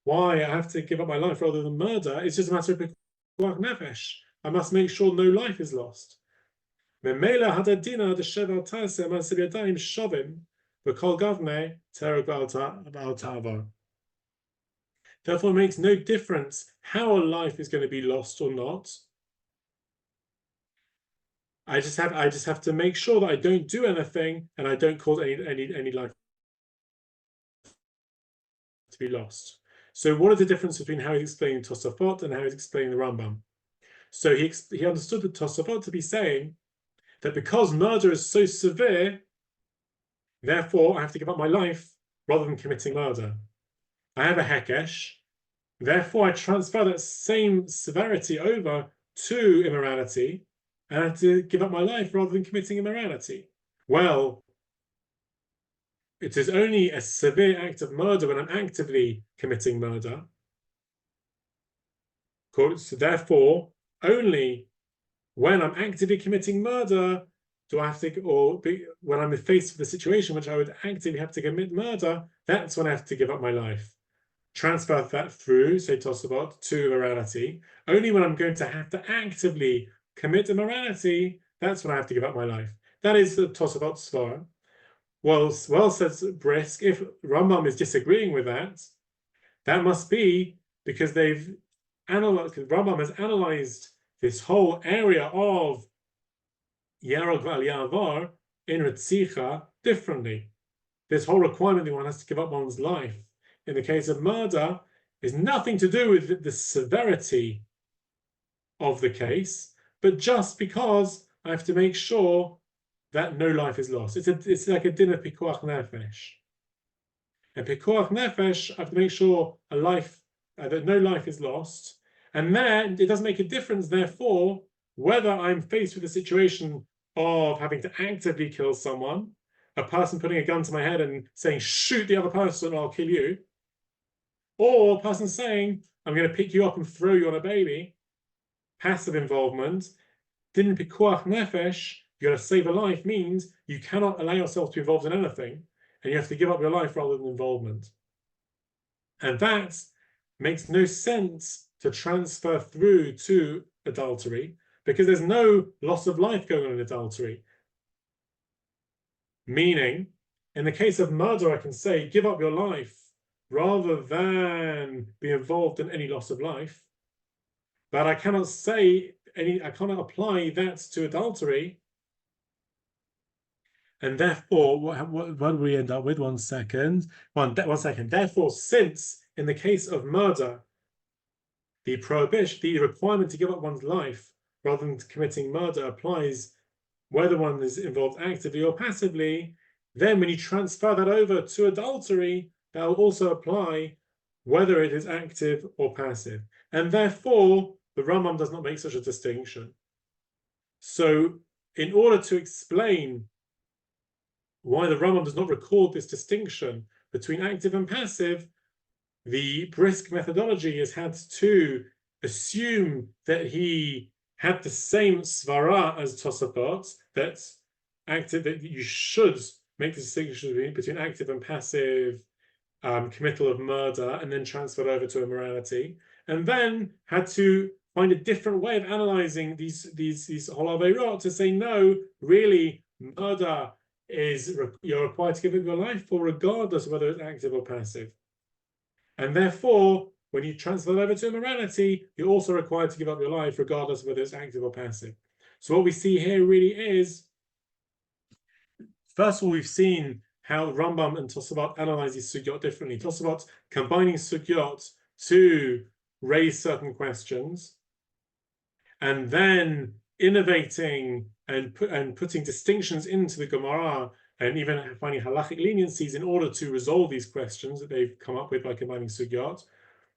why I have to give up my life rather than murder, is just a matter of pikuach nefesh. I must make sure no life is lost. Therefore, it makes no difference how a life is going to be lost or not. I just have to make sure that I don't do anything and I don't cause any life to be lost. So what is the difference between how he's explaining Tosafot and how he's explaining the Rambam? So he understood the Tosafot to be saying that because murder is so severe, therefore I have to give up my life rather than committing murder. I have a hekesh, therefore I transfer that same severity over to immorality, and I have to give up my life rather than committing immorality. Well, it is only a severe act of murder when I'm actively committing murder. So therefore, only when I'm actively committing murder do I have to, when I'm faced with a situation which I would actively have to commit murder, that's when I have to give up my life. Transfer that through, say Tosafot, to immorality. Only when I'm going to have to actively commit immorality, that's when I have to give up my life. That is the Tosafot Svara. Well, says Brisk, if Rambam is disagreeing with that, that must be because Rambam has analyzed this whole area of Yarog Val Yavar in Ritzicha differently. This whole requirement that one has to give up one's life in the case of murder is nothing to do with the severity of the case, but just because I have to make sure that no life is lost. It's like a din of pikuach nefesh. And pikuach nefesh, I have to make sure that no life is lost. And then it doesn't make a difference, therefore, whether I'm faced with a situation of having to actively kill someone, a person putting a gun to my head and saying, shoot the other person or I'll kill you, or a person saying, I'm going to pick you up and throw you on a baby. Passive involvement. Din pikuach nefesh, you got to save a life, means you cannot allow yourself to be involved in anything, and you have to give up your life rather than involvement. And that makes no sense to transfer through to adultery, because there's no loss of life going on in adultery. Meaning, in the case of murder, I can say, give up your life rather than be involved in any loss of life. But I cannot I cannot apply that to adultery. And therefore, what do we end up with? One second. Therefore, since in the case of murder, the requirement to give up one's life rather than committing murder applies whether one is involved actively or passively, then when you transfer that over to adultery, that will also apply whether it is active or passive. And therefore, the Rambam does not make such a distinction. So in order to explain why the Rambam does not record this distinction between active and passive, the Brisk methodology has had to assume that he had the same svara as Tosafot, that you should make the distinction between active and passive committal of murder, and then transferred over to immorality, and then had to find a different way of analyzing these whole aveirot to say, no, really, murder is you're required to give up your life for, regardless of whether it's active or passive. And therefore, when you transfer over to immorality, you're also required to give up your life, regardless of whether it's active or passive. So what we see here really is, first of all, we've seen how Rambam and Tosafot analyze these sugyot differently. Tosafot combining sugyot to raise certain questions, and then innovating and putting distinctions into the Gemara, and even finding halachic leniencies in order to resolve these questions that they've come up with by combining sugyot.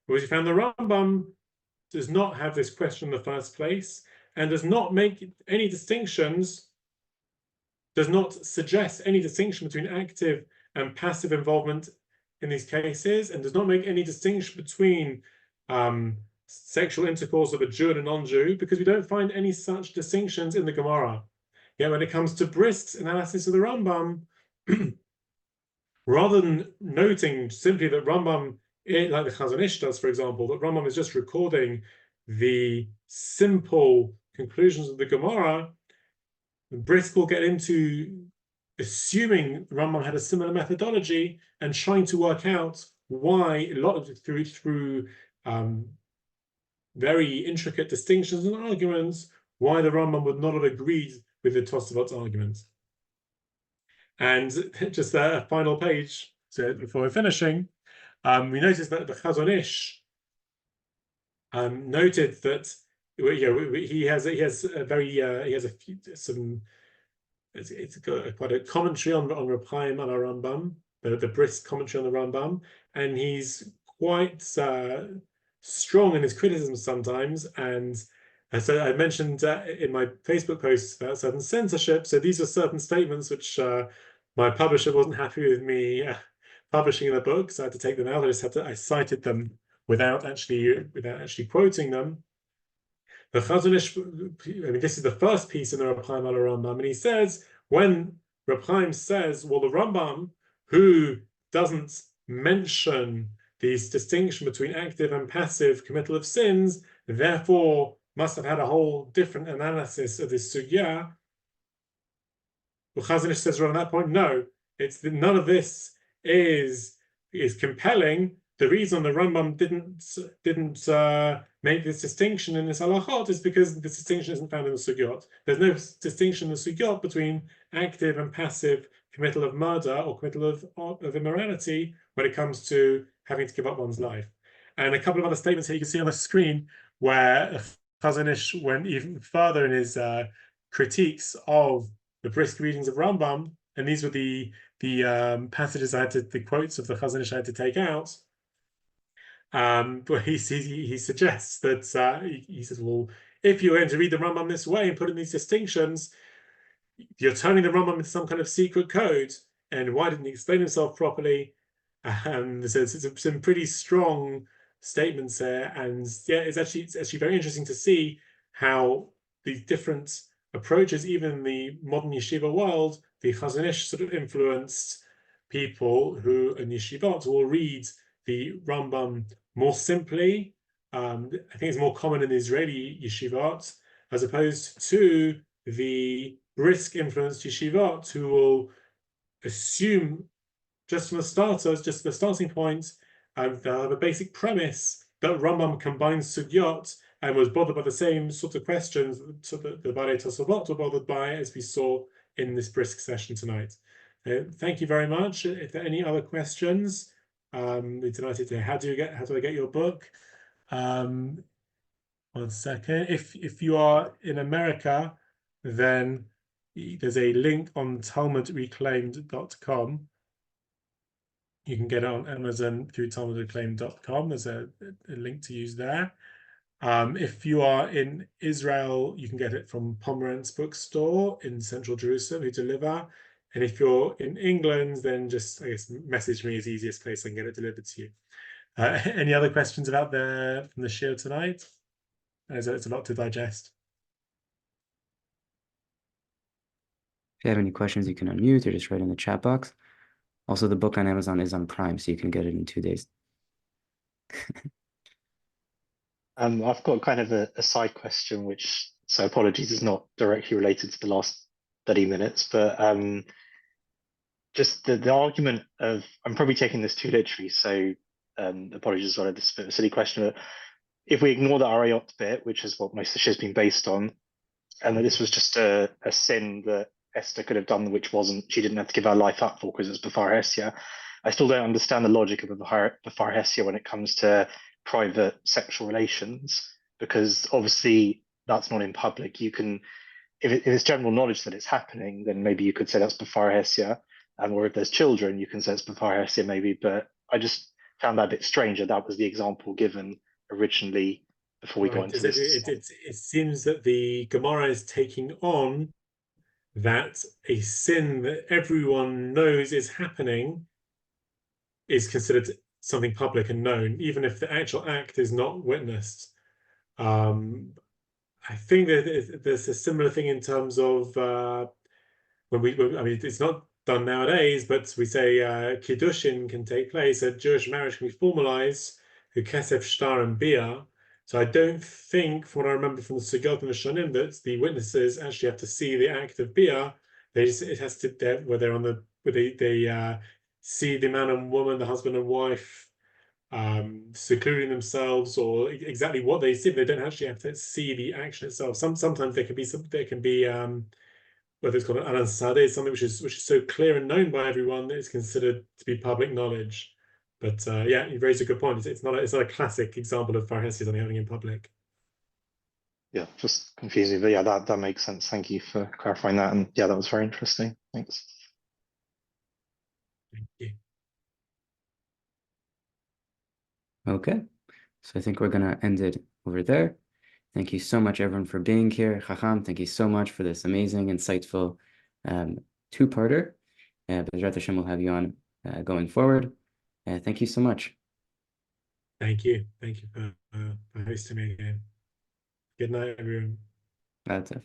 Whereas you found the Rambam does not have this question in the first place, and does not make any distinctions, does not suggest any distinction between active and passive involvement in these cases, and does not make any distinction between sexual intercourse of a Jew and a non-Jew, because we don't find any such distinctions in the Gemara. Yet when it comes to Brisk's analysis of the Rambam, rather than noting simply that Rambam, like the Chazon Ish does, for example, that Rambam is just recording the simple conclusions of the Gemara, Brisk will get into assuming Rambam had a similar methodology and trying to work out why, a lot of it through very intricate distinctions and arguments, why the Rambam would not have agreed with the Tosafot's arguments. And just a final page, so before we're finishing, we noticed that the Chazon Ish noted that he has it's got quite a commentary on Rabbi on our Rambam, the brisk commentary on the Rambam, and he's quite strong in his criticism sometimes. And so I mentioned in my Facebook posts about certain censorship. So these are certain statements which my publisher wasn't happy with me publishing in the book, so I had to take them out. I cited them without actually quoting them. The Chazon Ish, this is the first piece in the Reb Chaim al Rambam, and he says, when Reb Chaim says, well, the Rambam, who doesn't mention this distinction between active and passive committal of sins, therefore must have had a whole different analysis of this sugya. Well, Chazon Ish says right on that point, no, none of this is compelling. The reason the Rambam didn't make this distinction in this halachot is because this distinction isn't found in the sugyot. There's no distinction in the sugyot between active and passive committal of murder or committal of immorality when it comes to having to give up one's life. And a couple of other statements here you can see on the screen where Chazon Ish went even further in his critiques of the brisk readings of Rambam, and these were the passages the quotes of the Chazon Ish I had to take out. But he suggests that he says, well, if you're going to read the Rambam this way and put in these distinctions, you're turning the Rambam into some kind of secret code. And why didn't he explain himself properly? So it's some pretty strong statements there. And yeah, it's actually very interesting to see how these different approaches, even in the modern yeshiva world, the Chazon Ish sort of influenced people who in yeshivot will read the Rambam more simply. I think it's more common in the Israeli yeshivot, as opposed to the brisk influenced yeshivot who will assume just from the starting point, they'll have a basic premise that Rambam combines sugyot and was bothered by the same sort of questions that the Baalei Tosafot were bothered by, as we saw in this brisk session tonight. Thank you very much. If there are any other questions, we're delighted to. How do I get your book? 1 second. If you are in America, then there's a link on talmudreclaimed.com. You can get it on Amazon through talmudreclaimed.com. There's a link to use there. If you are in Israel, you can get it from Pomerantz Bookstore in central Jerusalem, who deliver. And if you're in England, then just, I guess, message me is the easiest place I can get it delivered to you. Any other questions about from the shir tonight? It's a lot to digest. If you have any questions, you can unmute or just write in the chat box. Also, the book on Amazon is on Prime, so you can get it in 2 days. I've got kind of a side question, so apologies, is not directly related to the last 30 minutes, but just the argument of, I'm probably taking this too literally, so apologies as well, this is a bit of a silly question, but if we ignore the Arayot bit, which is what most of the shit has been based on, and that this was just a sin that Esther could have done, which she didn't have to give her life up for because it was B'far Hesya, I still don't understand the logic of B'far Hesya when it comes to private sexual relations, because obviously that's not in public. You can, if it's general knowledge that it's happening, then maybe you could say that's B'far Hesya, or if there's children, you can say it's B'far Hesya maybe, but I just found that a bit strange that was the example given originally before we got into this. It seems that the Gemara is taking on that a sin that everyone knows is happening is considered something public and known, even if the actual act is not witnessed. I think that there's a similar thing in terms of it's not done nowadays, but we say kiddushin can take place, a Jewish marriage can be formalized, kesef, shtar, and bia. So I don't think, from what I remember from the Sugot and the Shonim, that the witnesses actually have to see the act of bia. It has to where they're on the where they see the man and woman, the husband and wife, secluding themselves, or exactly what they see. They don't actually have to see the action itself. Sometimes there can be whether it's called an ansade, something which is so clear and known by everyone that it's considered to be public knowledge. But yeah, you raised a good point. It's not a classic example of parhesis only happening in public. Yeah, just confusing, but yeah, that makes sense. Thank you for clarifying that, and yeah, that was very interesting. Thanks. Thank you. Okay, so I think we're gonna end it over there. Thank you so much, everyone, for being here. Chacham, thank you so much for this amazing, insightful two-parter. B'ezrat Hashem will have you on going forward. Thank you so much. Thank you. Thank you for hosting me again. Good night, everyone. That's it.